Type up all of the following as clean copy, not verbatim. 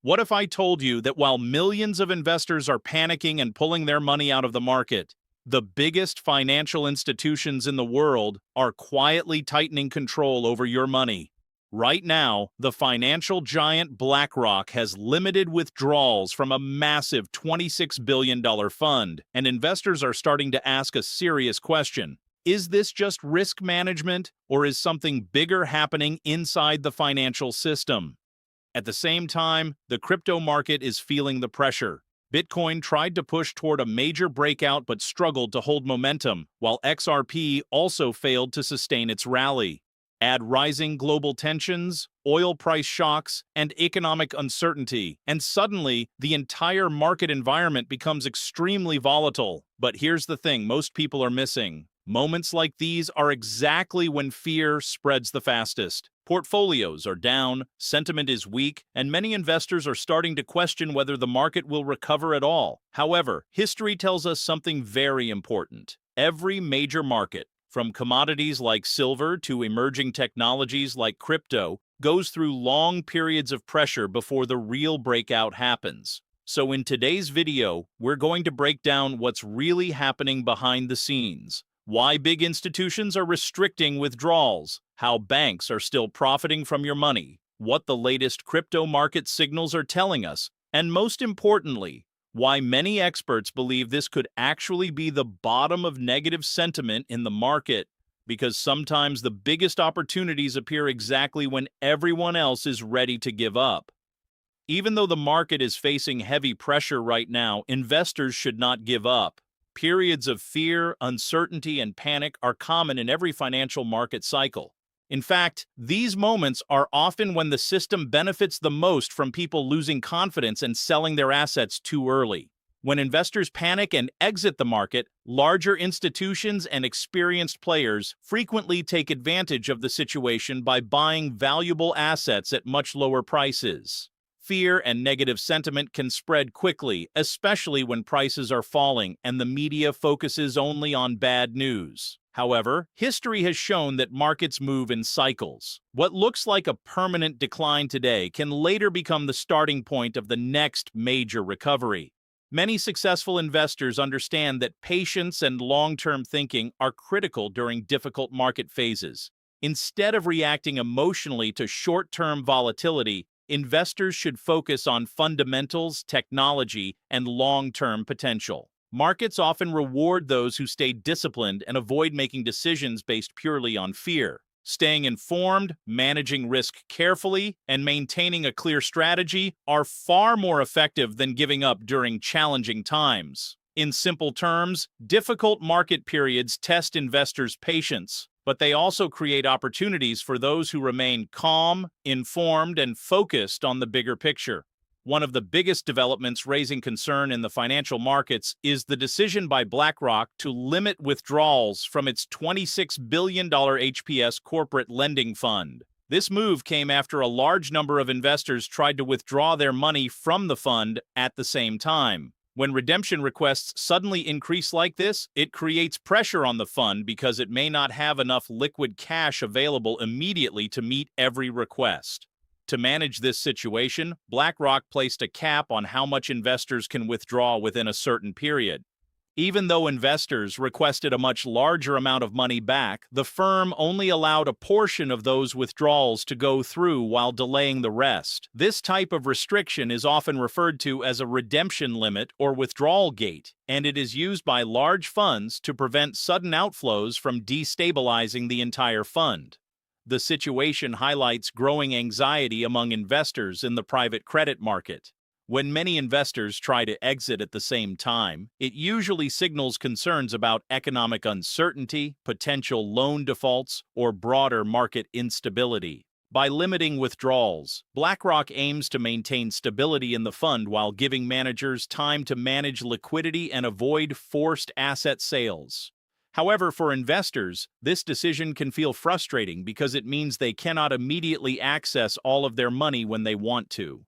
What if I told you that while millions of investors are panicking and pulling their money out of the market, the biggest financial institutions in the world are quietly tightening control over your money? Right now, the financial giant BlackRock has limited withdrawals from a massive $26 billion fund, and investors are starting to ask a serious question. Is this just risk management, or is something bigger happening inside the financial system? At the same time, the crypto market is feeling the pressure. Bitcoin tried to push toward a major breakout but struggled to hold momentum, while XRP also failed to sustain its rally. Add rising global tensions, oil price shocks, and economic uncertainty, and suddenly the entire market environment becomes extremely volatile. But here's the thing most people are missing. Moments like these are exactly when fear spreads the fastest. Portfolios are down, sentiment is weak, and many investors are starting to question whether the market will recover at all. However, history tells us something very important. Every major market, from commodities like silver to emerging technologies like crypto, goes through long periods of pressure before the real breakout happens. So in today's video, we're going to break down what's really happening behind the scenes. Why big institutions are restricting withdrawals, how banks are still profiting from your money, what the latest crypto market signals are telling us, and most importantly, why many experts believe this could actually be the bottom of negative sentiment in the market, because sometimes the biggest opportunities appear exactly when everyone else is ready to give up. Even though the market is facing heavy pressure right now, investors should not give up. Periods of fear, uncertainty, and panic are common in every financial market cycle. In fact, these moments are often when the system benefits the most from people losing confidence and selling their assets too early. When investors panic and exit the market, larger institutions and experienced players frequently take advantage of the situation by buying valuable assets at much lower prices. Fear and negative sentiment can spread quickly, especially when prices are falling and the media focuses only on bad news. However, history has shown that markets move in cycles. What looks like a permanent decline today can later become the starting point of the next major recovery. Many successful investors understand that patience and long-term thinking are critical during difficult market phases. Instead of reacting emotionally to short-term volatility, investors should focus on fundamentals, technology, and long-term potential. Markets often reward those who stay disciplined and avoid making decisions based purely on fear. Staying informed, managing risk carefully, and maintaining a clear strategy are far more effective than giving up during challenging times. In simple terms, difficult market periods test investors' patience, but they also create opportunities for those who remain calm, informed, and focused on the bigger picture. One of the biggest developments raising concern in the financial markets is the decision by BlackRock to limit withdrawals from its $26 billion HPS corporate lending fund. This move came after a large number of investors tried to withdraw their money from the fund at the same time. When redemption requests suddenly increase like this, it creates pressure on the fund because it may not have enough liquid cash available immediately to meet every request. To manage this situation, BlackRock placed a cap on how much investors can withdraw within a certain period. Even though investors requested a much larger amount of money back, the firm only allowed a portion of those withdrawals to go through while delaying the rest. This type of restriction is often referred to as a redemption limit or withdrawal gate, and it is used by large funds to prevent sudden outflows from destabilizing the entire fund. The situation highlights growing anxiety among investors in the private credit market. When many investors try to exit at the same time, it usually signals concerns about economic uncertainty, potential loan defaults, or broader market instability. By limiting withdrawals, BlackRock aims to maintain stability in the fund while giving managers time to manage liquidity and avoid forced asset sales. However, for investors, this decision can feel frustrating because it means they cannot immediately access all of their money when they want to.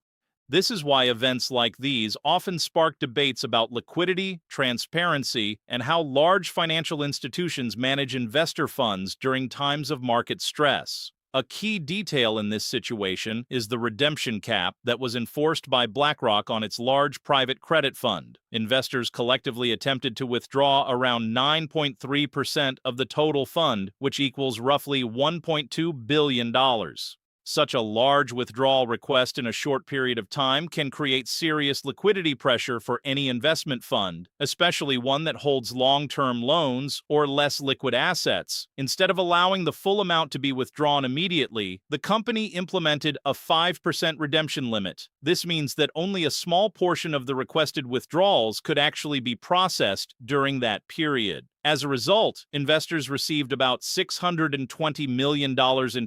This is why events like these often spark debates about liquidity, transparency, and how large financial institutions manage investor funds during times of market stress. A key detail in this situation is the redemption cap that was enforced by BlackRock on its large private credit fund. Investors collectively attempted to withdraw around 9.3% of the total fund, which equals roughly $1.2 billion. Such a large withdrawal request in a short period of time can create serious liquidity pressure for any investment fund, especially one that holds long-term loans or less liquid assets. Instead of allowing the full amount to be withdrawn immediately, the company implemented a 5% redemption limit. This means that only a small portion of the requested withdrawals could actually be processed during that period. As a result, investors received about $620 million in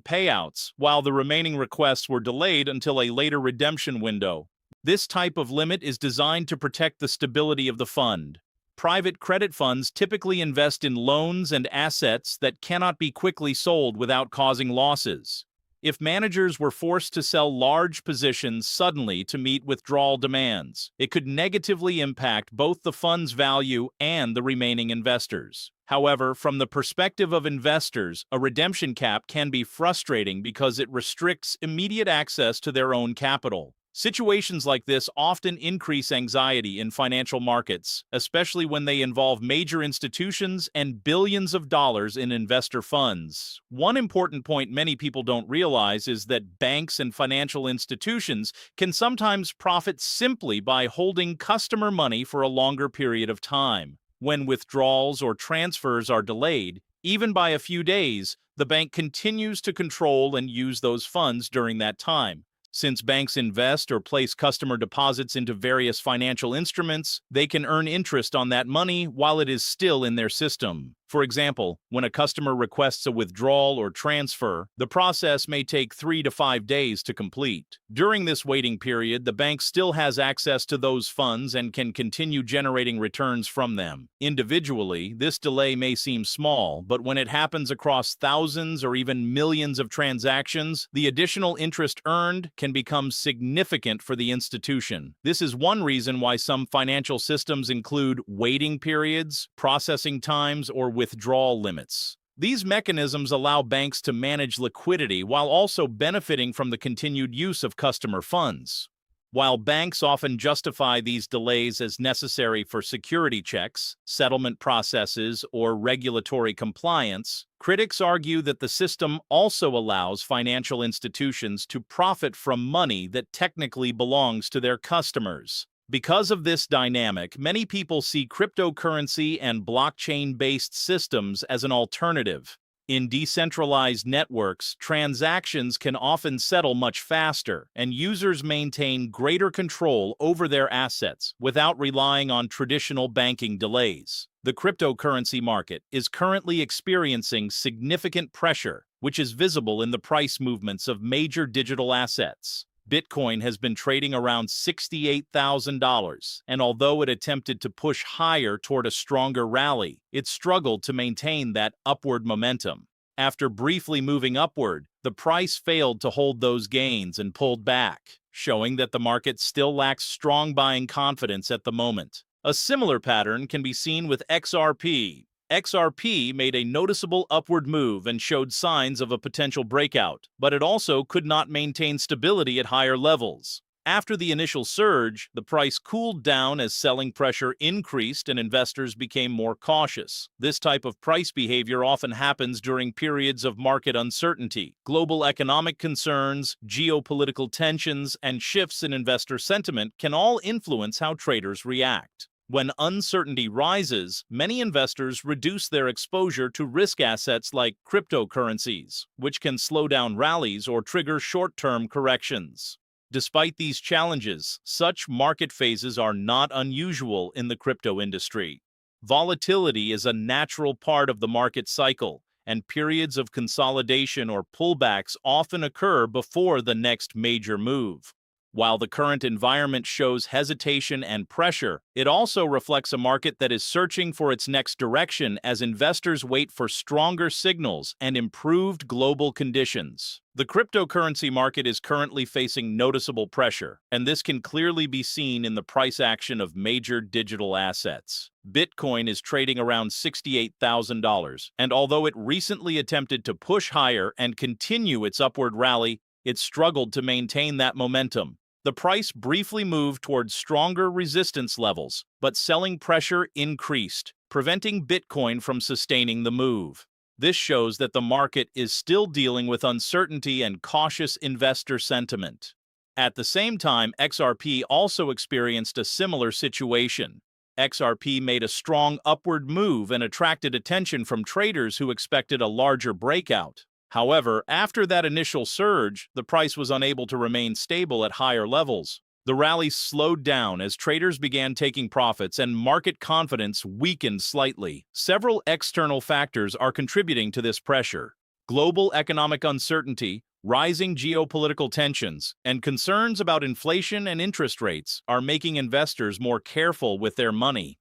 payouts, while the remaining requests were delayed until a later redemption window. This type of limit is designed to protect the stability of the fund. Private credit funds typically invest in loans and assets that cannot be quickly sold without causing losses. If managers were forced to sell large positions suddenly to meet withdrawal demands, it could negatively impact both the fund's value and the remaining investors. However, from the perspective of investors, a redemption cap can be frustrating because it restricts immediate access to their own capital. Situations like this often increase anxiety in financial markets, especially when they involve major institutions and billions of dollars in investor funds. One important point many people don't realize is that banks and financial institutions can sometimes profit simply by holding customer money for a longer period of time. When withdrawals or transfers are delayed, even by a few days, the bank continues to control and use those funds during that time. Since banks invest or place customer deposits into various financial instruments, they can earn interest on that money while it is still in their system. For example, when a customer requests a withdrawal or transfer, the process may take 3 to 5 days to complete. During this waiting period, the bank still has access to those funds and can continue generating returns from them. Individually, this delay may seem small, but when it happens across thousands or even millions of transactions, the additional interest earned can become significant for the institution. This is one reason why some financial systems include waiting periods, processing times, or withdrawal limits. These mechanisms allow banks to manage liquidity while also benefiting from the continued use of customer funds. While banks often justify these delays as necessary for security checks, settlement processes, or regulatory compliance, critics argue that the system also allows financial institutions to profit from money that technically belongs to their customers. Because of this dynamic, many people see cryptocurrency and blockchain-based systems as an alternative. In decentralized networks, transactions can often settle much faster, and users maintain greater control over their assets without relying on traditional banking delays. The cryptocurrency market is currently experiencing significant pressure, which is visible in the price movements of major digital assets. Bitcoin has been trading around $68,000, and although it attempted to push higher toward a stronger rally, it struggled to maintain that upward momentum. After briefly moving upward, the price failed to hold those gains and pulled back, showing that the market still lacks strong buying confidence at the moment. A similar pattern can be seen with XRP. XRP made a noticeable upward move and showed signs of a potential breakout, but it also could not maintain stability at higher levels. After the initial surge, the price cooled down as selling pressure increased and investors became more cautious. This type of price behavior often happens during periods of market uncertainty. Global economic concerns, geopolitical tensions, and shifts in investor sentiment can all influence how traders react. When uncertainty rises, many investors reduce their exposure to risk assets like cryptocurrencies, which can slow down rallies or trigger short-term corrections. Despite these challenges, such market phases are not unusual in the crypto industry. Volatility is a natural part of the market cycle, and periods of consolidation or pullbacks often occur before the next major move. While the current environment shows hesitation and pressure, it also reflects a market that is searching for its next direction as investors wait for stronger signals and improved global conditions. The cryptocurrency market is currently facing noticeable pressure, and this can clearly be seen in the price action of major digital assets. Bitcoin is trading around $68,000, and although it recently attempted to push higher and continue its upward rally, it struggled to maintain that momentum. The price briefly moved towards stronger resistance levels, but selling pressure increased, preventing Bitcoin from sustaining the move. This shows that the market is still dealing with uncertainty and cautious investor sentiment. At the same time, XRP also experienced a similar situation. XRP made a strong upward move and attracted attention from traders who expected a larger breakout. However, after that initial surge, the price was unable to remain stable at higher levels. The rally slowed down as traders began taking profits and market confidence weakened slightly. Several external factors are contributing to this pressure. Global economic uncertainty, rising geopolitical tensions, and concerns about inflation and interest rates are making investors more careful with their money.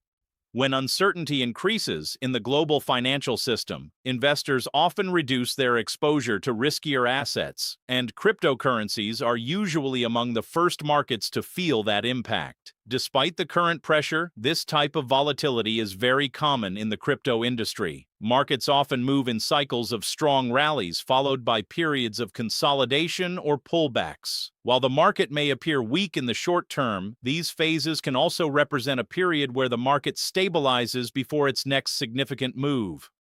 When uncertainty increases in the global financial system, investors often reduce their exposure to riskier assets, and cryptocurrencies are usually among the first markets to feel that impact. Despite the current pressure, this type of volatility is very common in the crypto industry. Markets often move in cycles of strong rallies followed by periods of consolidation or pullbacks. While the market may appear weak in the short term, these phases can also represent a period where the market stabilizes before its next significant move.